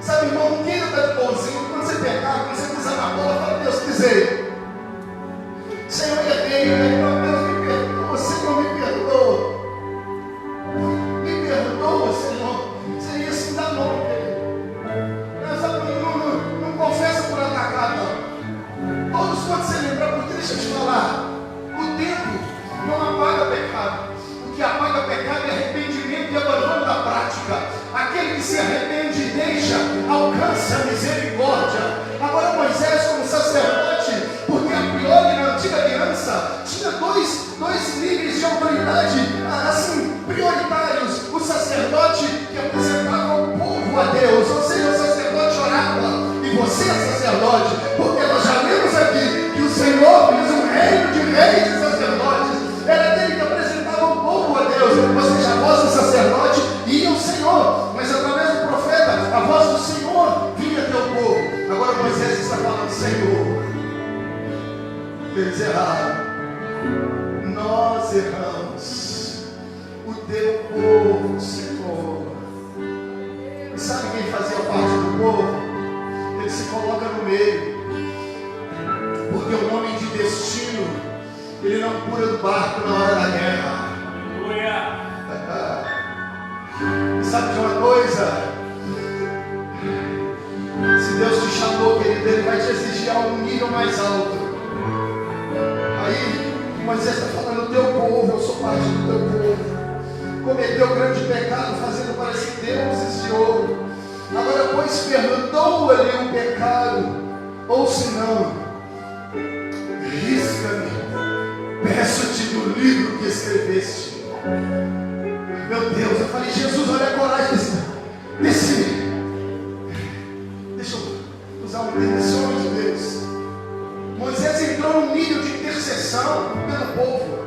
Sabe, irmão, quem está de bonzinho, quando você pecar, quando você pisar na bola, fala: Deus, pisei. Senhor, errei, Deus me perdoa, Senhor, me perdoa. Me perdoa, Senhor. Seria assim da nome dele. Não confessa por atacar, não. Todos quando você lembrar, porque deixa eu te falar, o tempo não apaga pecado. O que apaga pecado é arrependimento e abandono da prática. Aquele que se arrepende e deixa, alcança a misericórdia. Agora Moisés, como sacerdote, porque a priori na antiga aliança tinha dois níveis de autoridade assim, prioritários. O sacerdote que apresentava o povo a Deus, ou seja, o sacerdote orava, e você é sacerdote, porque nós já lemos aqui que o Senhor fez um reino de reis e sacerdotes. Era aquele que apresentava o povo a Deus, ou seja, a voz do sacerdote ia ao Senhor, mas através do profeta, a voz do Senhor vinha até o povo. Agora Moisés está falando: Senhor, eles erraram, nós erramos, o teu povo, Senhor. E sabe quem fazia parte do povo? Ele se coloca no meio, porque o homem de destino, ele não pula do barco na hora da guerra. E sabe de uma coisa? Se Deus te chamou, querido, Ele vai te exigir a um nível mais alto. Aí Moisés está falando: o teu povo, eu sou parte do teu povo, cometeu grande pecado, fazendo parecer deuses de ouro. Agora, pois, perdoa-lhe o pecado, ou se não, risca-me, peço-te do livro que escreveste. Meu Deus, eu falei: Jesus, olha a coragem desse. Deixa eu usar um termo de Deus. Moisés entrou num nível de intercessão pelo povo,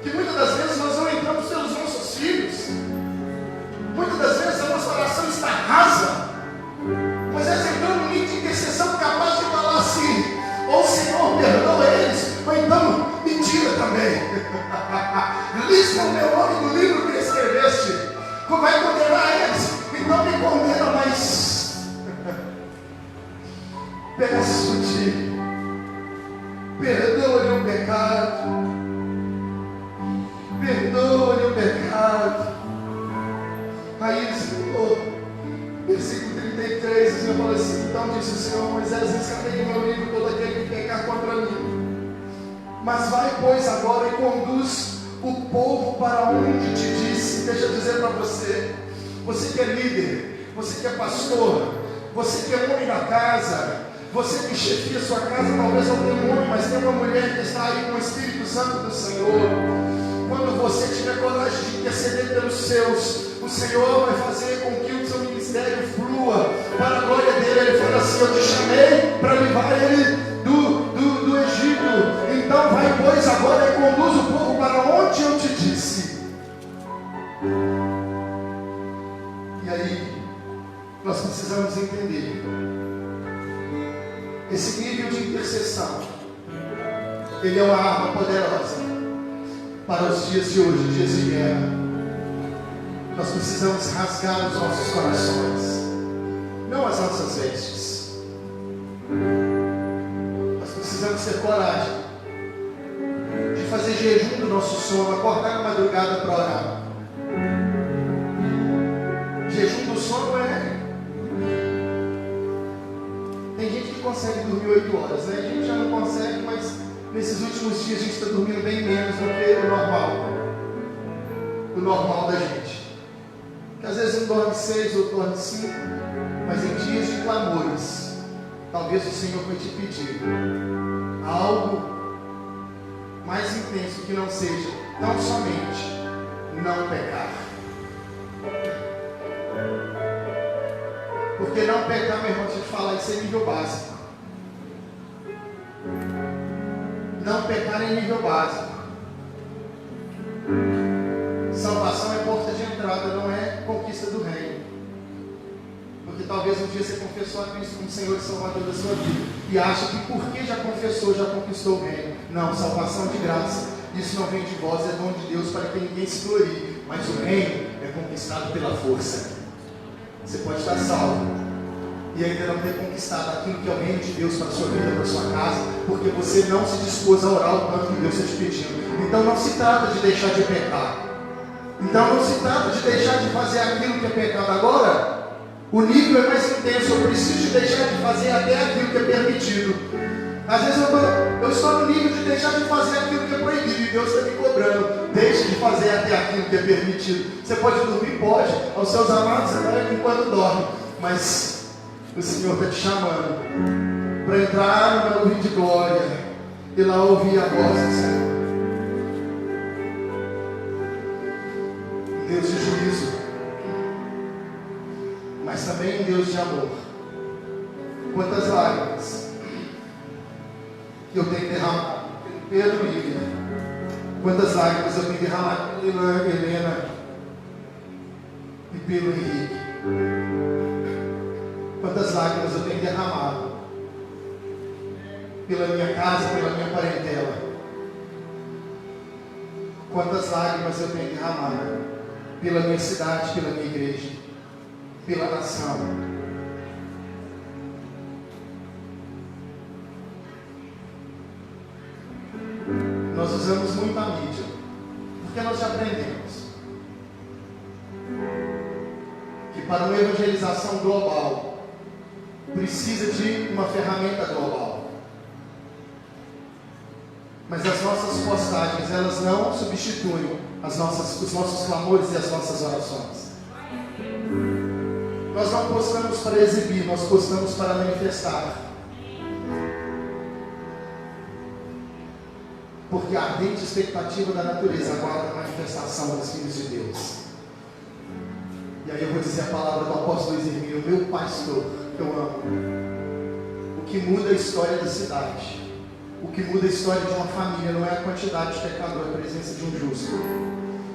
que muitas das vezes nós não entramos pelos nossos filhos. Muitas das vezes a nossa oração está rasa. Moisés entrou num nível de intercessão capaz de falar assim: ou Senhor, perdoa eles, ou então me tira também. Lista o meu nome no livro que escreveste. Vai condenar eles, então me condena, mas peço-te, perdoa-lhe o pecado, perdoa-lhe o pecado. Aí ele falou, versículo 33, o Senhor falou assim: então disse o Senhor: Moisés, escreve no meu livro todo aquele que pecar contra mim. Mas vai, pois, agora e conduz o povo para onde te disse. Deixa eu dizer para você, você que é líder, você que é pastor, você que é homem da casa, você que chefia sua casa, talvez não tenha um homem, mas tem uma mulher que está aí com o Espírito Santo do Senhor. Quando você tiver coragem de interceder pelos seus, o Senhor vai fazer com que o seu ministério flua para a glória dele. Ele fala assim: eu te chamei para livrar ele do Egito. Então vai, pois, agora e conduz o povo para onde eu te disse. E aí nós precisamos entender Esse nível de intercessão, ele é uma arma poderosa para os dias de hoje, dias de guerra. Nós precisamos rasgar os nossos corações, não as nossas vestes. Nós precisamos ter coragem de fazer jejum do nosso sono, acordar na madrugada para orar. Jejum do sono tem gente que consegue dormir 8 horas, né? A gente já não consegue, mas nesses últimos dias a gente está dormindo bem menos do que o normal. O normal da gente. Que às vezes um dorme 6, outro dorme 5, mas em dias de clamores, talvez o Senhor vai te pedir algo mais intenso que não seja tão somente não pecar. Porque não pecar, meu irmão, deixa eu te falar, isso é nível básico. Não pecar é nível básico. Salvação é porta de entrada, não é conquista do reino. Porque talvez um dia você confessou a Cristo como Senhor e Salvador da sua vida e acha que porque já confessou, já conquistou o reino. Não, salvação de graça. Isso não vem de vós, é dom de Deus para que ninguém se glorie. Mas o reino é conquistado pela força. Você pode estar salvo e ainda não ter conquistado aquilo que é o reino de Deus para a sua vida, para a sua casa, porque você não se dispôs a orar o tanto que Deus está te pedindo. Então não se trata de deixar de pecar. Então não se trata de deixar de fazer aquilo que é pecado agora. O nível é mais intenso. Eu preciso de deixar de fazer até aquilo que é permitido. Às vezes eu estou no nível de deixar de fazer aquilo que é proibido e Deus está me cobrando. Deixe de fazer até aquilo que é permitido. Você pode dormir? Pode. Aos seus amados você vai enquanto dorme. Mas o Senhor está te chamando para entrar numa nuvem de glória e lá ouvir a voz do Senhor. Deus de juízo, mas também um Deus de amor. Quantas lágrimas que eu tenho derramado pelo Pedro e Lívia. Quantas lágrimas eu tenho derramado pela Helena e pelo Henrique. Quantas lágrimas eu tenho derramado pela minha casa, pela minha parentela. Quantas lágrimas eu tenho derramado pela minha cidade, pela minha igreja, pela nação. Nós usamos muito a mídia, porque nós já aprendemos que para uma evangelização global precisa de uma ferramenta global. Mas as nossas postagens, elas não substituem os nossos clamores e as nossas orações. Nós não postamos para exibir, nós postamos para manifestar. Porque a ardente expectativa da natureza aguarda a manifestação dos filhos de Deus. E aí eu vou dizer a palavra do apóstolo Luiz Hermínio, meu pastor, que eu amo. O que muda a história da cidade, o que muda a história de uma família não é a quantidade de pecadores, é a presença de um justo,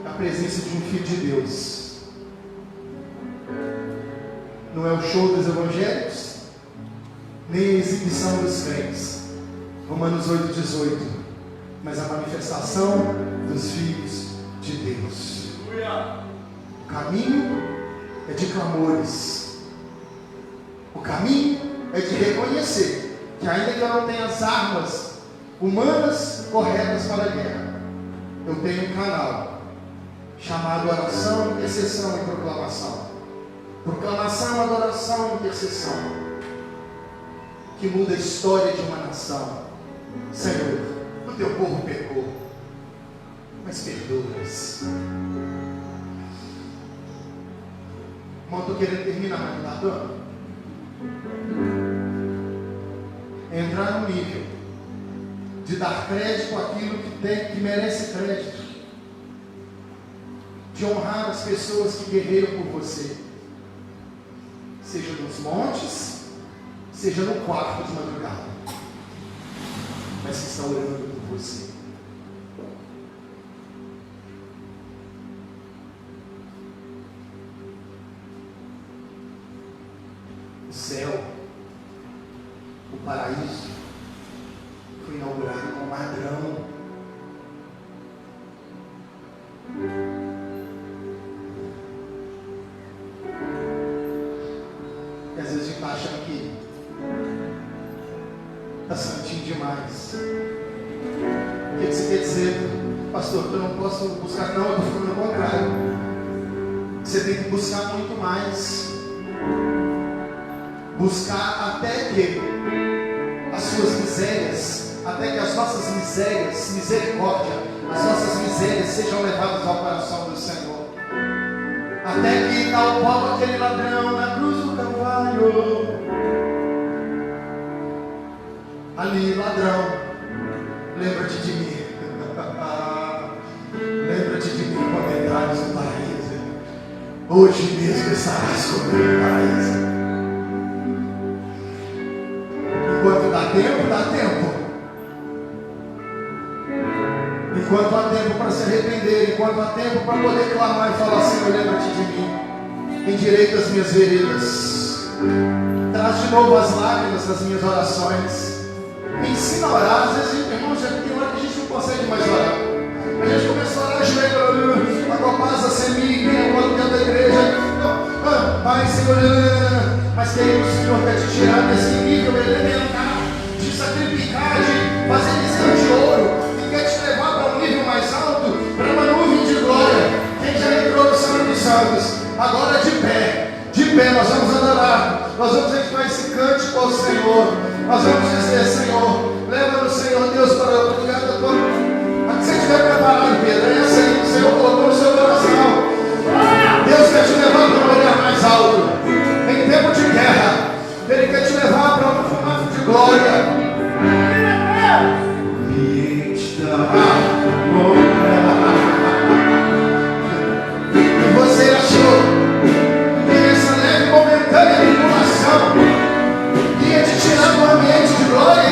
é a presença de um filho de Deus. Não é o show dos evangélicos, nem a exibição dos crentes, Romanos 8,18, mas a manifestação dos filhos de Deus. O caminho é de clamores, o caminho é de reconhecer que ainda que eu não tenha as armas humanas corretas para a guerra, eu tenho um canal chamado oração, intercessão e proclamação. Proclamação, adoração e intercessão, que muda a história de uma nação. Senhor, o teu povo pecou, mas perdoa-os. Irmão, estou querendo terminar, mas não está dando. Entrar no nível de dar crédito àquilo que merece crédito, de honrar as pessoas que guerreiram por você, seja nos montes, seja no quarto de madrugada, mas que estão orando por você. O céu O paraíso foi inaugurado com um ladrão. E às vezes a gente está achando que está santinho demais. O que você quer dizer, pastor? Que eu não posso buscar? Não, eu estou falando o contrário. Você tem que buscar muito mais. Buscar até que as suas misérias, até que as nossas misérias, misericórdia, as nossas misérias sejam levadas ao coração do Senhor. Até que, tal qual aquele ladrão na cruz do Calvário, ali, ladrão, lembra-te de mim. Lembra-te de mim quando entrares no paraíso. Hoje mesmo estarás comigo no paraíso. Enquanto dá tempo, dá tempo. Enquanto há tempo para se arrepender, enquanto há tempo para poder clamar e falar: Senhor, lembra-te de mim, endireita as minhas veredas, traz de novo as lágrimas das minhas orações, me ensina a orar. Às vezes, irmãos, tem hora que a gente não consegue mais orar. A gente começa a orar, joelho, acopaza a semente, agora dentro da igreja. Pai, Senhor, mas querido, o Senhor quer te tirar desse nível elementar, de sacrificar, de fazer bezerro de ouro, e quer te levar para um nível mais alto, para uma nuvem de glória. Quem já entrou no Santo dos Santos, agora de pé, nós vamos adorar, nós vamos entrar esse cântico ao Senhor, nós vamos dizer: Senhor, leva-nos, Senhor Deus, para o lugar da tua. A que você estiver preparado, Pedro, é essa aí que o Senhor colocou no seu coração. Deus quer te levar para um lugar mais alto, em tempo de guerra. Ele quer te levar para um formato de glória. E você achou que essa leve momentânea tribulação ia te tirar do ambiente de glória?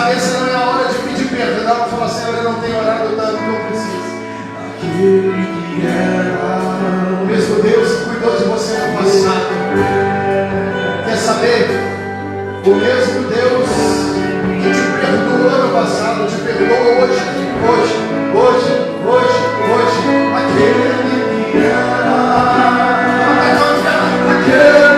Sabe, essa não é a hora de pedir perdão, falar, Senhor, eu não tenho orado tanto como preciso. O mesmo Deus que cuidou de você no passado, quer saber? O mesmo Deus que te perdoou no passado, te perdoa hoje. Aquele que ama, aquele que ama.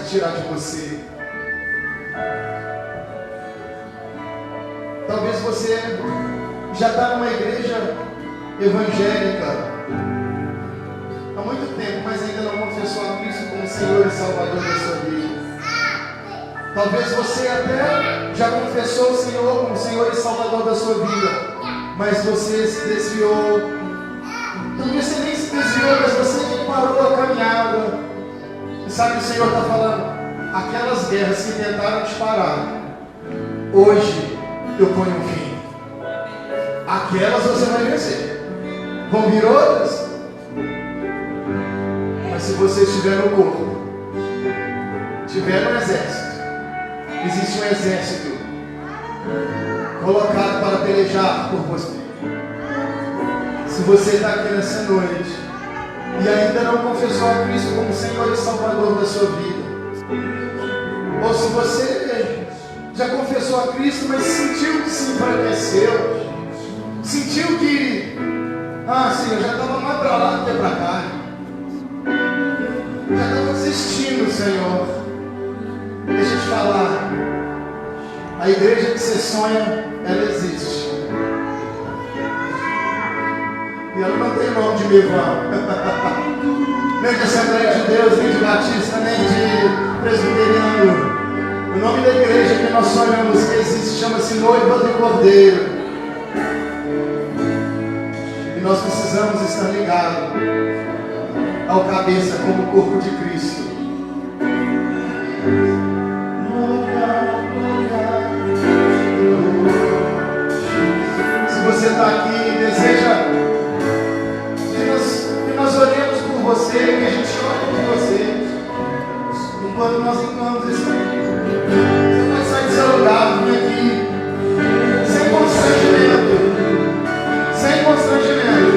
Tirar de você. Talvez você já está numa igreja evangélica há muito tempo, mas ainda não confessou a Cristo como Senhor e Salvador da sua vida. Talvez você até já confessou o Senhor como Senhor e Salvador da sua vida, mas você se desviou. Talvez você nem se desviou, mas você parou a caminhada. Sabe o que o Senhor está falando? Aquelas guerras que tentaram te parar, hoje eu ponho um fim. Aquelas você vai vencer. Vão vir outras. Mas se você estiver no corpo, estiver no exército, existe um exército colocado para pelejar por você. Se você está aqui nessa noite e ainda não confessou a Cristo como Senhor e Salvador da sua vida, ou se você já confessou a Cristo, mas sentiu que se enfraqueceu, sentiu que, Senhor, já estava mais para lá do que para cá, já estava desistindo, Senhor. Deixa eu te falar, a igreja que você sonha, ela existe. E ela não tem nome de Mivão, nem de Assembleia de Deus, nem de Batista, nem de Presbiteriano. O nome da igreja que nós sonhamos que existe chama-se Noiva do Cordeiro. E nós precisamos estar ligados ao cabeça como o corpo de Cristo. Se você está aqui e deseja que nós oremos por você, que a gente ore por você, enquanto nós entramos esse tempo, você vai sair do seu lugar, vir aqui, sem constrangimento. Sem constrangimento.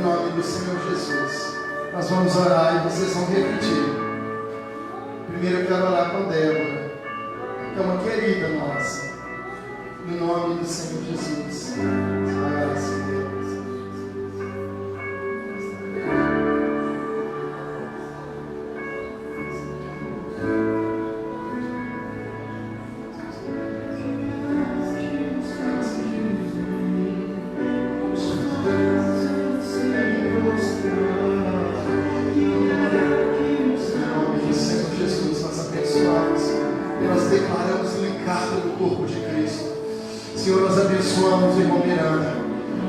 no nome do Senhor Jesus. Nós vamos orar e vocês vão repetir. Primeiro eu quero orar com Débora, que é uma querida nossa, no nome do Senhor Jesus. Graças a Deus. Senhor, nós abençoamos o irmão Miranda,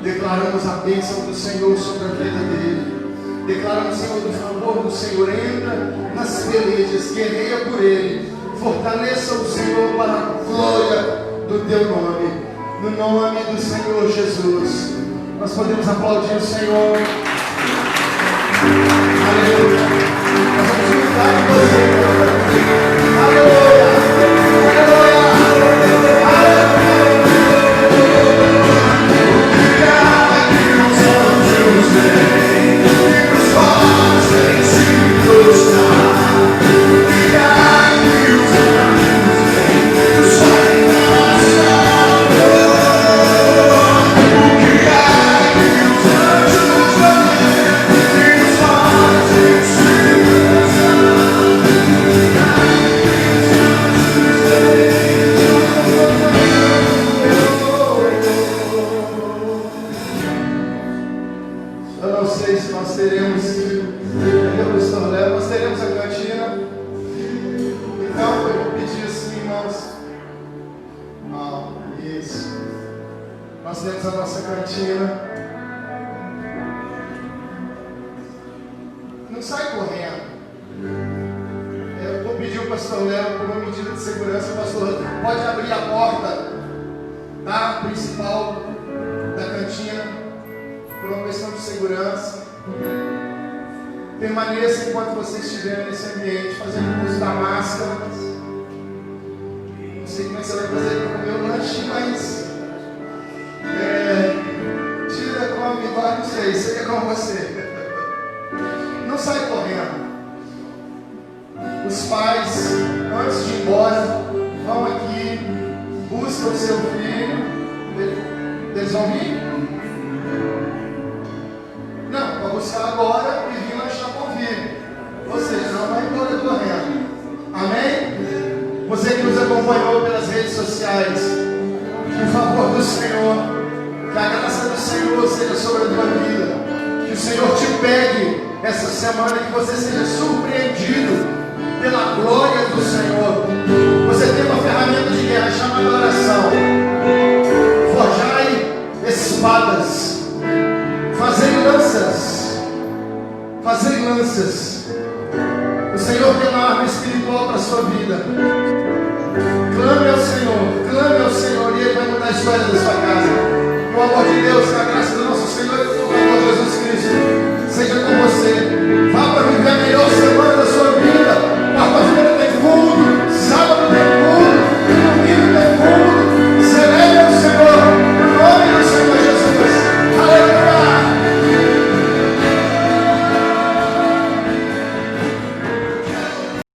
declaramos a bênção do Senhor sobre a vida dele, declaramos, Senhor, do favor do Senhor, entra nas pelejas, guerreia por ele, fortaleça o Senhor para a glória do teu nome, no nome do Senhor Jesus. Nós podemos aplaudir o Senhor. Aleluia. Nós vamos juntar com você, aleluia, aleluia. Permaneça enquanto você estiver nesse ambiente, fazendo uso da máscara. Não sei como é que você vai fazer para comer o lanche, mas tira, come, vai, não sei, seja com você. Não sai correndo. Os pais, antes de ir embora, vão aqui, buscam o seu filho. Eles vão vir? Não, para buscar agora e vir lanchar com o filho. Ou seja, não vai embora correndo. Amém? Você que nos acompanhou pelas redes sociais, por favor do Senhor, que a graça do Senhor seja sobre a tua vida. Que o Senhor te pegue essa semana, que você seja surpreendido pela glória do Senhor. Você tem uma ferramenta de guerra chamada oração. Forjai espadas. Fazei lanças. O Senhor tem uma arma espiritual para a sua vida. Clame ao Senhor, e Ele vai mudar a história da sua casa. No amor de Deus, na graça do nosso Senhor e do Salvador Jesus Cristo.